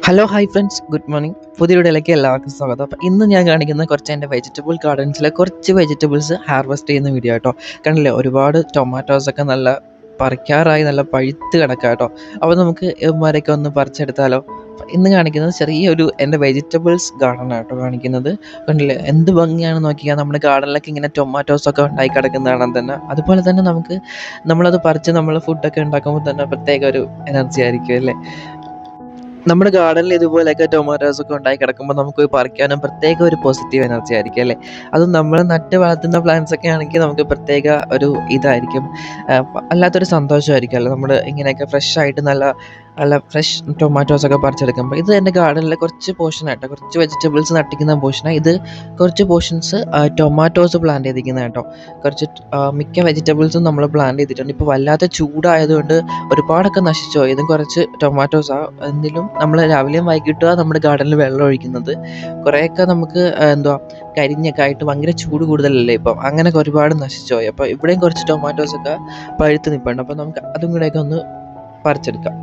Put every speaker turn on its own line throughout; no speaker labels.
Hello hi friends, good morning. പുതിയ വീഡിയോയിലേക്ക് എല്ലാവർക്കും സ്വാഗതം. അപ്പോൾ ഇന്ന് ഞാൻ കാണിക്കുന്ന കുറച്ച് എൻ്റെ വെജിറ്റബിൾ ഗാർഡൻസിലെ കുറച്ച് വെജിറ്റബിൾസ് ഹാർവെസ്റ്റ് ചെയ്യുന്ന വീഡിയോ കേട്ടോ. കണ്ടില്ലേ, ഒരുപാട് ടൊമാറ്റോസൊക്കെ നല്ല പറിക്കാറായി, നല്ല പഴുത്ത് കിടക്കാം കേട്ടോ. അപ്പോൾ നമുക്ക് ഇവന്മാരൊക്കെ ഒന്ന് പറിച്ചെടുത്താലോ. ഇന്ന് കാണിക്കുന്നത് ചെറിയൊരു എൻ്റെ വെജിറ്റബിൾസ് ഗാർഡൻ ആട്ടോ കാണിക്കുന്നത്. കണ്ടില്ലേ, എന്ത് ഭംഗിയാണ് നോക്കിയാൽ നമ്മുടെ ഗാർഡനിലൊക്കെ ഇങ്ങനെ ടൊമാറ്റോസൊക്കെ ഉണ്ടായി കിടക്കുന്നതാണ് തന്നെ. അതുപോലെ തന്നെ നമ്മളത് പറിച്ച് നമ്മൾ ഫുഡൊക്കെ ഉണ്ടാക്കുമ്പോൾ തന്നെ പ്രത്യേക ഒരു എനർജി ആയിരിക്കും അല്ലേ. നമ്മുടെ ഗാർഡനിൽ ഇതുപോലെയൊക്കെ ടൊമാറ്റോസ് ഒക്കെ ഉണ്ടായി കിടക്കുമ്പോൾ നമുക്ക് പറിക്കാനും പ്രത്യേക ഒരു പോസിറ്റീവ് എനർജി ആയിരിക്കും അല്ലേ. അതും നമ്മൾ നട്ട് വളർത്തുന്ന പ്ലാന്റ്സ് ഒക്കെ ആണെങ്കിൽ നമുക്ക് പ്രത്യേക ഒരു ഇതായിരിക്കും, അല്ലാത്തൊരു സന്തോഷമായിരിക്കും അല്ലേ. നമ്മൾ ഇങ്ങനെയൊക്കെ ഫ്രഷ് ആയിട്ട് നല്ല നല്ല ഫ്രഷ് ടൊമാറ്റോസ് ഒക്കെ പറിച്ചെടുക്കുമ്പോൾ ഇത് എൻ്റെ ഗാർഡനിലെ കുറച്ച് പോർഷനായിട്ടോ, കുറച്ച് വെജിറ്റബിൾസ് നട്ടിക്കുന്ന പോർഷനാണ് ഇത്. കുറച്ച് പോർഷൻസ് ടൊമാറ്റോസ് പ്ലാന്റ് ചെയ്തിരിക്കുന്നത് കേട്ടോ. കുറച്ച് മിക്ക വെജിറ്റബിൾസും നമ്മൾ പ്ലാന്റ് ചെയ്തിട്ടുണ്ട്. ഇപ്പോൾ വല്ലാത്ത ചൂടായതുകൊണ്ട് ഒരുപാടൊക്കെ നശിച്ചു പോയി. ഇതും കുറച്ച് ടൊമാറ്റോസാണ്. എന്തിലും നമ്മൾ രാവിലെയും വൈകിട്ടുമാണ് നമ്മുടെ ഗാർഡനിൽ വെള്ളം ഒഴിക്കുന്നത്. കുറേയൊക്കെ നമുക്ക് കരിഞ്ഞൊക്കെ ആയിട്ട് ഭയങ്കര ചൂട് കൂടുതലല്ലേ ഇപ്പം, അങ്ങനെയൊക്കെ ഒരുപാട് നശിച്ചു പോയി. അപ്പോൾ ഇവിടെയും കുറച്ച് ടൊമാറ്റോസൊക്കെ പഴുത്ത് നിൽപ്പുണ്ട്. അപ്പോൾ നമുക്ക് അതും കൂടെയൊക്കെ ഒന്ന് പറിച്ചെടുക്കാം.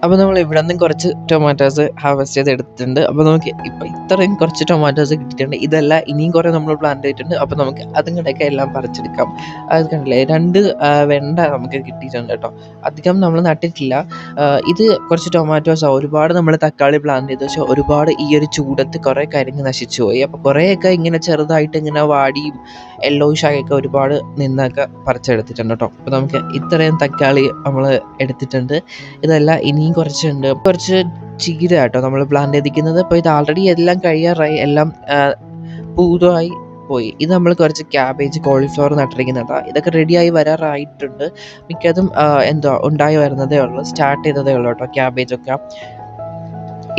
അപ്പോൾ നമ്മൾ ഇവിടെ നിന്നും കുറച്ച് ടൊമാറ്റോസ് ഹാർവെസ്റ്റ് ചെയ്ത് എടുത്തിട്ടുണ്ട്. അപ്പോൾ നമുക്ക് ഇപ്പം ഇത്രയും കുറച്ച് ടൊമാറ്റോസ് കിട്ടിയിട്ടുണ്ട്. ഇതല്ല, ഇനിയും കുറേ നമ്മൾ പ്ലാന്റ് ചെയ്തിട്ടുണ്ട്. അപ്പോൾ നമുക്ക് അതും കൂടെയൊക്കെ എല്ലാം പറിച്ചെടുക്കാം. അത് കണ്ടില്ലേ, 2 വെണ്ട നമുക്ക് കിട്ടിയിട്ടുണ്ട് കേട്ടോ. അധികം നമ്മൾ നട്ടിട്ടില്ല. ഇത് കുറച്ച് ടൊമാറ്റോസാണ്. ഒരുപാട് നമ്മൾ തക്കാളി പ്ലാന്റ് ചെയ്തു, പക്ഷേ ഒരുപാട് ഈ ഒരു ചൂടത്ത് കുറേ കരിഞ്ഞ് നശിച്ചു പോയി. അപ്പോൾ കുറേയൊക്കെ ഇങ്ങനെ ചെറുതായിട്ട് ഇങ്ങനെ വാടിയും യെല്ലോയിഷ് ആയൊക്കെ ഒരുപാട് നിന്നൊക്കെ പറിച്ചെടുത്തിട്ടുണ്ട് കേട്ടോ. അപ്പോൾ നമുക്ക് ഇത്രയും തക്കാളി നമ്മൾ എടുത്തിട്ടുണ്ട്. ഇതല്ല, ഇനിയും കുറച്ചുണ്ട്. കുറച്ച് ചീര കേട്ടോ നമ്മൾ പ്ലാന്റ് ചെയ്തിരിക്കുന്നത്. അപ്പോൾ ഇത് ആൾറെഡി എല്ലാം കഴിയാറായി, എല്ലാം പൂതമായി പോയി. ഇത് നമ്മൾ കുറച്ച് ക്യാബേജ്, കോളിഫ്ലവർ നട്ടിരിക്കുന്നതാണ്. ഇതൊക്കെ റെഡിയായി വരാറായിട്ടുണ്ട്. മിക്കതും ഉണ്ടായി വരുന്നതേ ഉള്ളൂ, സ്റ്റാർട്ട് ചെയ്തതേ ഉള്ളൂ കേട്ടോ ക്യാബേജൊക്കെ.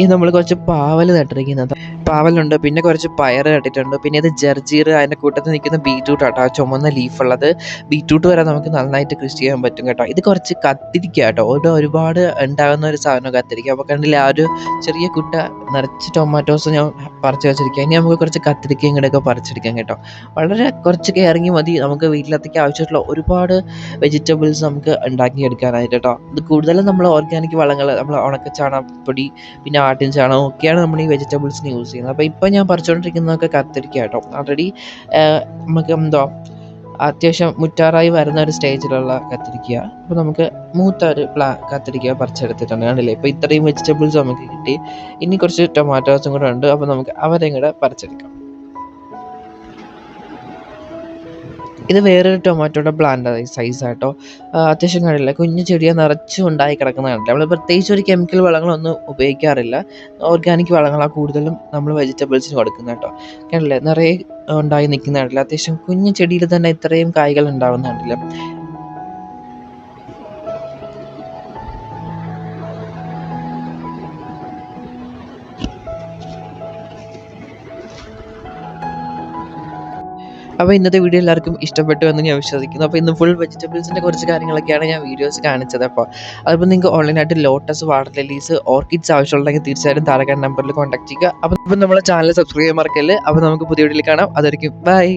ഇത് നമ്മൾ കുറച്ച് പാവൽ നട്ടിരിക്കുന്നത്, പാവലുണ്ട്. പിന്നെ കുറച്ച് പയർ നട്ടിട്ടുണ്ട്. പിന്നെ ഇത് ജർജീർ, അതിൻ്റെ കൂട്ടത്തിൽ നിൽക്കുന്ന ബീറ്റ്റൂട്ട് കേട്ടോ, ആ ചുമന്ന ലീഫുള്ളത്. ബീറ്റ്റൂട്ട് വരെ നമുക്ക് നന്നായിട്ട് കൃഷി ചെയ്യാൻ പറ്റും കേട്ടോ. ഇത് കുറച്ച് കത്തിരിക്ക കേട്ടോ, ഒരുപാട് ഉണ്ടാകുന്ന ഒരു സാധനം കത്തിരിക്ക. അപ്പോൾ കണ്ടില്ല, ആ ഒരു ചെറിയ കുട്ട നിറച്ച് ടൊമാറ്റോസ് ഞാൻ പറിച്ച് വെച്ചിരിക്കുക. ഇനി നമുക്ക് കുറച്ച് കത്തിരിക്കയും കൂടെയൊക്കെ പറിച്ചെടുക്കാം കേട്ടോ. വളരെ കുറച്ച് കെയറിങ് മതി, നമുക്ക് വീട്ടിലത്തേക്ക് ആവശ്യമായിട്ടുള്ള ഒരുപാട് വെജിറ്റബിൾസ് നമുക്ക് ഉണ്ടാക്കിയെടുക്കാനായിട്ട് കേട്ടോ. ഇത് കൂടുതലും നമ്മൾ ഓർഗാനിക് വളങ്ങൾ, നമ്മൾ ഉണക്ക ചാണകപ്പൊടി, പിന്നെ ആട്ടിൻ ചാണകം ഒക്കെയാണ് നമ്മൾ ഈ വെജിറ്റബിൾസിന് യൂസ് ചെയ്യുന്നത്. അപ്പോൾ ഇപ്പോൾ ഞാൻ പറിച്ചുകൊണ്ടിരിക്കുന്നതൊക്കെ കത്തിരിക്ക കേട്ടോ. ആൾറെഡി നമുക്ക് അത്യാവശ്യം മുറ്റാറായി വരുന്ന ഒരു സ്റ്റേജിലുള്ള കത്തിരിക്ക. അപ്പോൾ നമുക്ക് മൂത്ത ഒരു കത്തിരിക്ക പറിച്ചെടുത്തിട്ടുണ്ട്. കണ്ടില്ലേ, ഇപ്പോൾ ഇത്രയും വെജിറ്റബിൾസ് നമുക്ക് കിട്ടി. ഇനി കുറച്ച് ടൊമാറ്റോസും കൂടെ ഉണ്ട്. അപ്പോൾ നമുക്ക് അവരെയും കൂടെ പറിച്ചെടുക്കാം. ഇത് വേറൊരു ടൊമാറ്റോയുടെ പ്ലാന്റ് സൈസാട്ടോ. അത്യാവശ്യം കാണില്ല, കുഞ്ഞു ചെടിയെ നിറച്ചും ഉണ്ടായി കിടക്കുന്നതാണ്. നമ്മൾ പ്രത്യേകിച്ച് ഒരു കെമിക്കൽ വളങ്ങളൊന്നും ഉപയോഗിക്കാറില്ല. ഓർഗാനിക് വളങ്ങളാണ് കൂടുതലും നമ്മൾ വെജിറ്റബിൾസിന് കൊടുക്കുന്നത് കേട്ടോ. കണ്ടില്ലേ, നിറയെ ഉണ്ടായി നിൽക്കുന്നതായിട്ടില്ല. അത്യാവശ്യം കുഞ്ഞു ചെടിയിൽ തന്നെ ഇത്രയും കായ്കൾ ഉണ്ടാവുന്നതായിട്ടില്ല. അപ്പോൾ ഇന്നത്തെ വീഡിയോ എല്ലാവർക്കും ഇഷ്ടപ്പെട്ടു എന്ന് ഞാൻ വിശ്വസിക്കുന്നു. അപ്പോൾ ഇന്ന് ഫുൾ വെജിറ്റബിൾസിൻ്റെ കുറച്ച് കാര്യങ്ങളൊക്കെയാണ് ഞാൻ വീഡിയോസ് കാണിച്ചത്. അപ്പോൾ അതിപ്പോൾ നിങ്ങൾക്ക് ഓൺലൈനായിട്ട് ലോട്ടസ്, വാട്ടർ ലില്ലീസ്, ഓർക്കിഡ്സ് ആവശ്യമുണ്ടെങ്കിൽ തീർച്ചയായിട്ടും താഴെ നമ്പറിൽ കോൺടാക്ട് ചെയ്യുക. അപ്പോൾ നമ്മുടെ ചാനൽ സബ്സ്ക്രൈബ് ചെയ്യാൻ മറക്കല്ലേ. അപ്പോൾ നമുക്ക് പുതിയ വീഡിയോയിൽ കാണാം. അതായിരിക്കും ബൈ.